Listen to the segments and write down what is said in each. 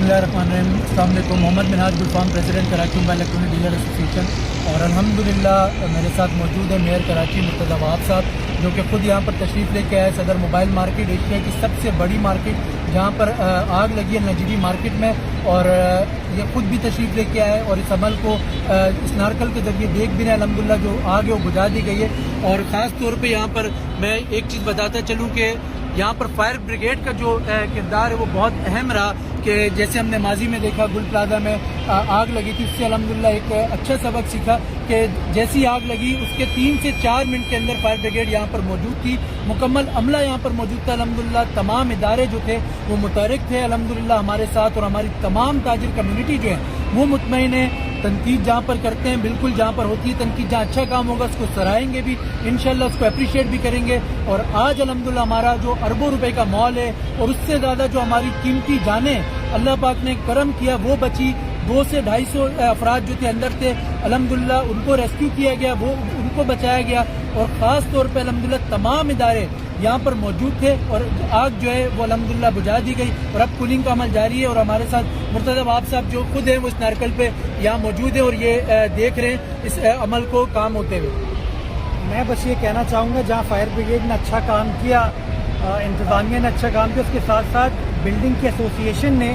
बिस्मिल्लाहिर्रहमानिर्रहीम। अस्सलाम वालेकुम। Mohammad Minhaj Gulfam, president Karachi mobile electronic dealer association. और अल्हम्दुलिल्लाह मेरे साथ मौजूद है मेयर कराची मुर्तज़ा वहाब साहब, जो कि ख़ुद यहाँ पर तशरीफ़ लेके आए। सदर मोबाइल मार्केट एशिया की सबसे बड़ी मार्केट, जहाँ पर आग लगी है नजीबी मार्केट में, और ये ख़ुद भी तशरीफ़ लेके आए और इस अमल को इस नारकल के ज़रिए देख भी रहे हैं। अल्हम्दुलिल्लाह जो आग है वो बुझा दी गई है। और ख़ास तौर पर यहाँ पर मैं एक चीज़ बताता चलूँ कि यहाँ पर फायर ब्रिगेड का जो किरदार है वो बहुत अहम रहा। कि जैसे हमने माजी में देखा गुल प्लाजा में आग लगी थी, उससे अल्हम्दुलिल्लाह एक अच्छा सबक सीखा कि जैसी आग लगी उसके 3 से 4 मिनट के अंदर फायर ब्रिगेड यहाँ पर मौजूद थी, मुकम्मल अमला यहाँ पर मौजूद था। अल्हम्दुलिल्लाह तमाम इदारे जो थे वो मुतहरिक थे अल्हम्दुलिल्लाह हमारे साथ, और हमारी तमाम ताजिर कम्युनिटी जो है वो मुतमईन है। तनकीद जहाँ पर करते हैं, बिल्कुल जहाँ पर होती है तनकीद, जहाँ अच्छा काम होगा उसको सराहेंगे भी, इंशाल्लाह उसको अप्रिशिएट भी करेंगे। और आज अल्हम्दुलिल्लाह हमारा जो अरबों रुपए का मॉल है और उससे ज़्यादा जो हमारी कीमती जानें अल्लाह पाक ने करम किया वो बची। 200 से 250 अफराद जो थे अंदर थे, अल्हम्दुलिल्लाह उनको रेस्क्यू किया गया, वो उनको बचाया गया। और ख़ास तौर पे अल्हम्दुलिल्लाह तमाम इदारे यहाँ पर मौजूद थे और आग जो है वो अल्हम्दुलिल्लाह बुझा दी गई। और अब कूलिंग का अमल जारी है और हमारे साथ मुर्तज़ा वहाब साहब जो खुद हैं वो इस नारकल पे यहाँ मौजूद है और ये देख रहे हैं इस अमल को काम होते हुए। मैं बस ये कहना चाहूँगा, जहाँ फायर ब्रिगेड ने अच्छा काम किया, इंतज़ामिया ने अच्छा काम किया, उसके साथ साथ बिल्डिंग के एसोसिएशन ने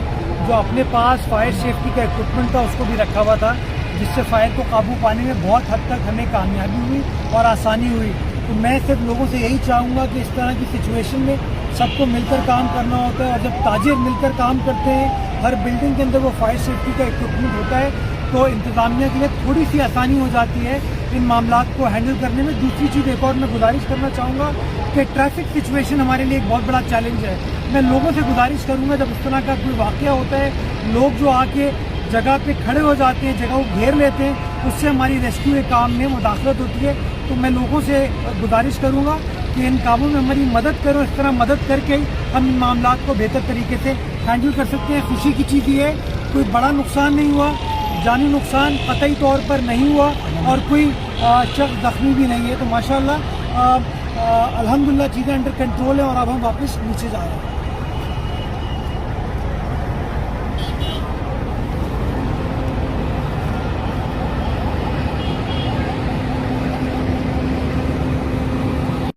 जो अपने पास फायर सेफ्टी का इक्विपमेंट था उसको भी रखा हुआ था, जिससे फायर को काबू पाने में बहुत हद तक हमें कामयाबी हुई और आसानी हुई। तो मैं सिर्फ लोगों से यही चाहूँगा कि इस तरह की सिचुएशन में सबको मिलकर काम करना होता है, और जब ताजिर मिलकर काम करते हैं, हर बिल्डिंग के अंदर वो फायर सेफ्टी का इक्विपमेंट होता है, तो इंतज़ामिया के लिए थोड़ी सी आसानी हो जाती है इन मामलात को हैंडल करने में। दूसरी चीज़ एक और मैं गुजारिश करना चाहूँगा कि ट्रैफिक सिचुएशन हमारे लिए एक बहुत बड़ा चैलेंज है। मैं लोगों से गुजारिश करूँगा, जब इस तरह का कोई वाक़या होता है, लोग जो आके जगह पे खड़े हो जाते हैं, जगह को घेर लेते हैं, उससे हमारी रेस्क्यू के काम में मुदाखलत होती है। तो मैं लोगों से गुजारिश करूँगा कि इन कामों में हमारी मदद करो। इस तरह मदद करके हम इन मामलात को बेहतर तरीके से हैंडल कर सकते हैं। खुशी की चीज़ ये है कोई बड़ा नुकसान नहीं हुआ, जानी नुकसान कतई तौर पर नहीं हुआ, और कोई शख्स जख्मी भी नहीं है। तो माशाअल्लाह अल्हम्दुलिल्लाह चीज़ें अंडर कंट्रोल है और अब हम वापस नीचे जा रहे हैं।